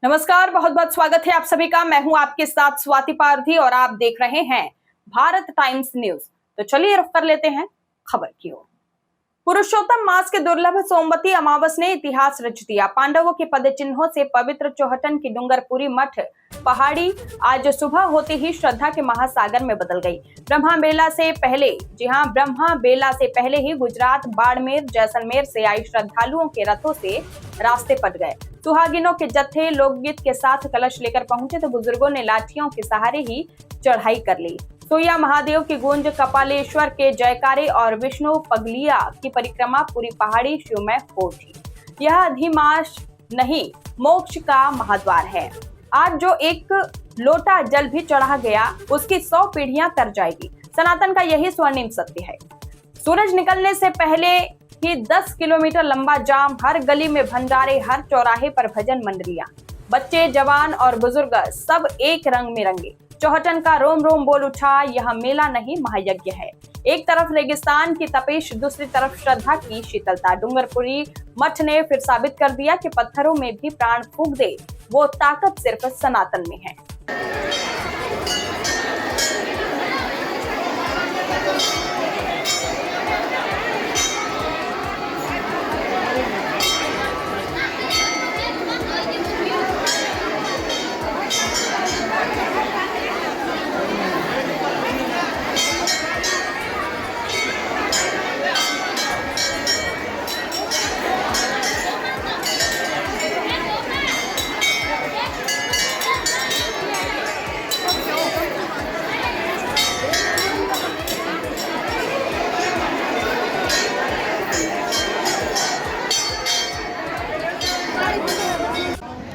नमस्कार, बहुत बहुत स्वागत है आप सभी का। मैं हूं आपके साथ स्वाति पारधी और आप देख रहे हैं भारत टाइम्स न्यूज। तो चलिए रुख कर लेते हैं खबर की ओर। पुरुषोत्तम मास के दुर्लभ सोमवती अमावस ने इतिहास रच दिया। पांडवों के पद चिन्हों से पवित्र चौहटन की डूंगरपुरी मठ पहाड़ी आज सुबह होते ही श्रद्धा के महासागर में बदल गई। ब्रह्मा बेला से पहले ही गुजरात, बाड़मेर, जैसलमेर से आई श्रद्धालुओं के रथों से रास्ते पट गए। सुहागिनों के जत्थे लोकगीत के साथ कलश लेकर पहुंचे तो बुजुर्गों ने लाठियों के सहारे ही चढ़ाई कर ली। सोया महादेव की गूंज, कपालेश्वर के जयकारे और विष्णु पगलिया की परिक्रमा पूरी पहाड़ी शिवमय हो उठी। यह अधिमास नहीं, मोक्ष का महाद्वार है। आज जो एक लोटा जल भी चढ़ा गया उसकी 100 पीढ़ियां तर जाएगी। सनातन का यही स्वर्णिम सत्य है। सूरज निकलने से पहले ही 10 किलोमीटर लंबा जाम, हर गली में भंडारे, हर चौराहे पर भजन मंडलियां, बच्चे, जवान और बुजुर्ग सब एक रंग में रंगे। चौहटन का रोम रोम बोल उठा, यह मेला नहीं महायज्ञ है। एक तरफ रेगिस्तान की तपिश, दूसरी तरफ श्रद्धा की शीतलता। डूंगरपुरी मठ ने फिर साबित कर दिया कि पत्थरों में भी प्राण फूंक दे वो ताकत सिर्फ सनातन में है।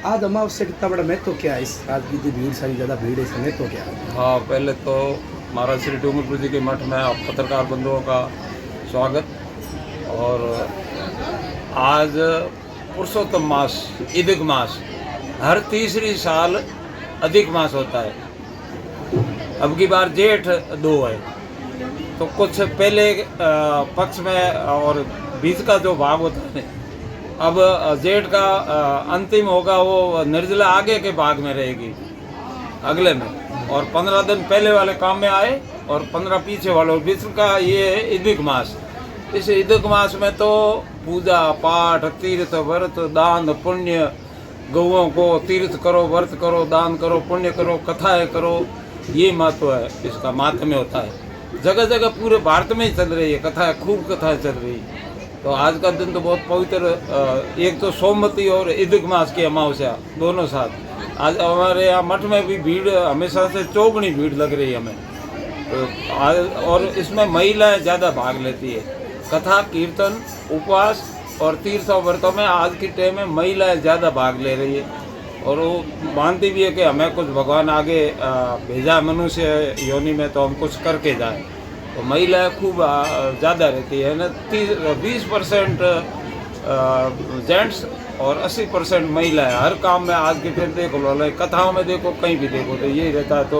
आज अमावस्या कितना बड़ा महत्व क्या है? इस आज की जो भीड़, सारी ज़्यादा भीड़ है, इसका महत्व क्या है? हाँ, पहले तो महाराज श्री डूंगरपुर जी के मठ में आप पत्रकार बंधुओं का स्वागत। और आज पुरुषोत्तम मास, अधिक मास, हर तीसरी साल अधिक मास होता है। अब की बार जेठ 2 है, तो कुछ पहले पक्ष में और बीच का जो भाग होता है, अब जेठ का अंतिम होगा, वो निर्जला आगे के भाग में रहेगी, अगले में। और 15 दिन पहले वाले काम में आए और 15 पीछे वाले, बीच का ये है अधिक मास। इस अधिक मास में तो पूजा पाठ, तीर्थ, व्रत, दान, पुण्य, गौओं को तीर्थ करो, व्रत करो, दान करो, पुण्य करो, कथाएं करो, ये महत्व है, इसका माध्यम होता है। जगह जगह पूरे भारत में ही चल रही है कथाएं, खूब कथाएं चल रही है। तो आज का दिन तो बहुत पवित्र, एक तो सोमवती और अधिक मास की अमावस्या दोनों साथ। आज हमारे यहाँ मठ में भी भीड़ हमेशा से चौगुनी भीड़ लग रही है हमें। तो आज और इसमें महिलाएं ज़्यादा भाग लेती है। कथा, कीर्तन, उपवास और तीर्थ और व्रतों में आज की टाइम में महिलाएं ज़्यादा भाग ले रही है। और वो मानती भी है कि हमें कुछ भगवान आगे भेजा मनुष्य योनि में, तो हम कुछ करके जाएँ। तो महिलाएं खूब ज़्यादा रहती है ना, 20% जेंट्स और 80% महिलाएं हर काम में। आज के फिर देखो लो, कथाओं में देखो, कहीं भी देखो तो यही रहता है। तो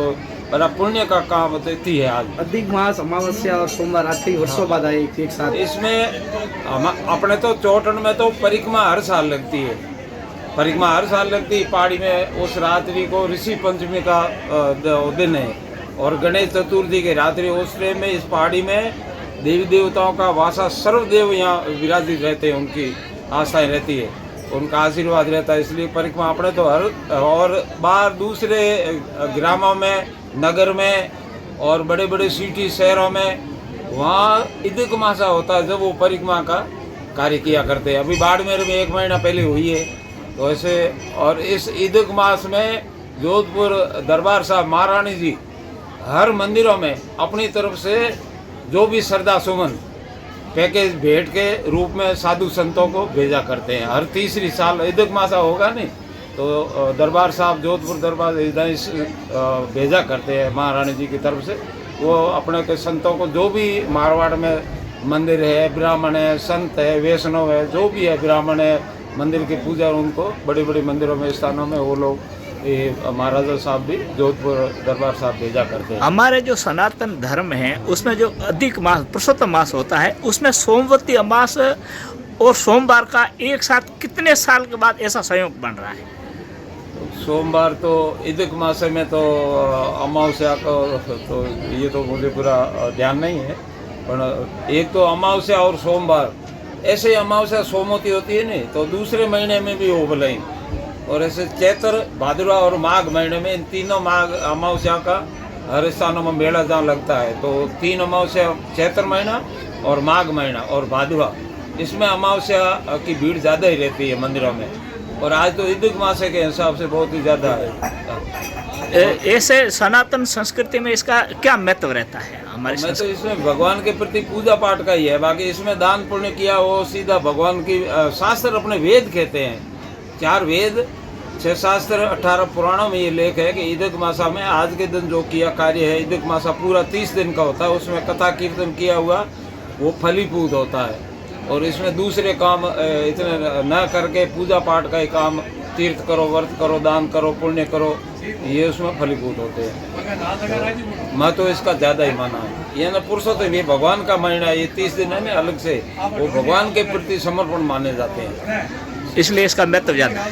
बड़ा पुण्य का काम देती है आज। अधिक मास, अमावस्या और सोमवार आज कई वर्षों बाद आए एक साथ। इसमें हम अपने तो चौहटन में तो परिक्रमा हर साल लगती है। परिक्रमा हर साल लगती है पहाड़ी में। उस रात्रि को ऋषि पंचमी का दिन है और गणेश चतुर्थी के रात्रि उस टाइम में इस पहाड़ी में देवी देवताओं का वासा, सर्वदेव यहाँ विराजित रहते हैं, उनकी आस्थाएं रहती है, उनका आशीर्वाद रहता है। इसलिए परिक्रमा अपने तो हर और बाहर दूसरे ग्रामों में, नगर में और बड़े बड़े सिटी शहरों में वहाँ अधिक मासा होता है, जब वो परिक्रमा का कार्य किया करते हैं। अभी बाड़मेर में 1 महीना पहले हुई है। तो ऐसे, और इस अधिक मास में जोधपुर दरबार साहब महारानी जी हर मंदिरों में अपनी तरफ से जो भी श्रद्धा सुमन पैकेज भेंट के रूप में साधु संतों को भेजा करते हैं। हर तीसरी साल अधिक मासा होगा नहीं तो दरबार साहब, जोधपुर दरबार भेजा करते हैं महारानी जी की तरफ से। वो अपने के संतों को, जो भी मारवाड़ में मंदिर है, ब्राह्मण है, संत है, वैष्णव है, जो भी है, ब्राह्मण है, मंदिर की पूजा उनको बड़े बड़े मंदिरों में, स्थानों में वो लोग महाराजा साहब भी जोधपुर दरबार साहब भेजा करते हैं। हमारे जो सनातन धर्म है उसमें जो अधिक मास, पुरुषोत्तम मास होता है, उसमें सोमवती अमास और सोमवार का एक साथ कितने साल के बाद ऐसा संयोग बन रहा है? सोमवार तो ईदिक मास में तो अमावस्या को तो ये तो मुझे पूरा ध्यान नहीं है, पर एक तो अमावस्या और सोमवार, ऐसे अमावस्या सोमवती होती है नहीं, तो दूसरे महीने में भी वो बोलें, और ऐसे चैत्र भादरा और माघ महीने में इन तीनों माघ अमावस्या का हर स्थानों में मेला जहाँ लगता है, तो 3 अमावस्या चैत्र महीना और माघ महीना और भादरा, इसमें अमावस्या की भीड़ ज़्यादा ही रहती है मंदिरों में। और आज तो ईदिक मास के हिसाब से बहुत ही ज़्यादा है। ऐसे सनातन संस्कृति में इसका क्या महत्व रहता है हमारे? मैं तो इसमें भगवान के प्रति पूजा पाठ का ही है, बाकी इसमें दान पुण्य किया वो सीधा भगवान की शास्त्र अपने वेद कहते हैं, 4 वेद 6 शास्त्र 18 पुराणों में ये लेख है कि ईदिक मासा में आज के दिन जो किया कार्य है, ईदिक मासा पूरा 30 दिन का होता है, उसमें कथा कीर्तन किया हुआ वो फलीभूत होता है, और इसमें दूसरे काम इतने न करके पूजा पाठ का ही काम, तीर्थ करो, व्रत करो, दान करो, पुण्य करो, ये उसमें फलीभूत होते हैं। मैं तो इसका ज़्यादा ही माना है। ये न पुरुषोत्तम, ये भगवान का महीना है, ये 30 दिन है ना अलग से, वो भगवान के प्रति समर्पण माने जाते हैं, इसलिए इसका महत्व ज़्यादा है।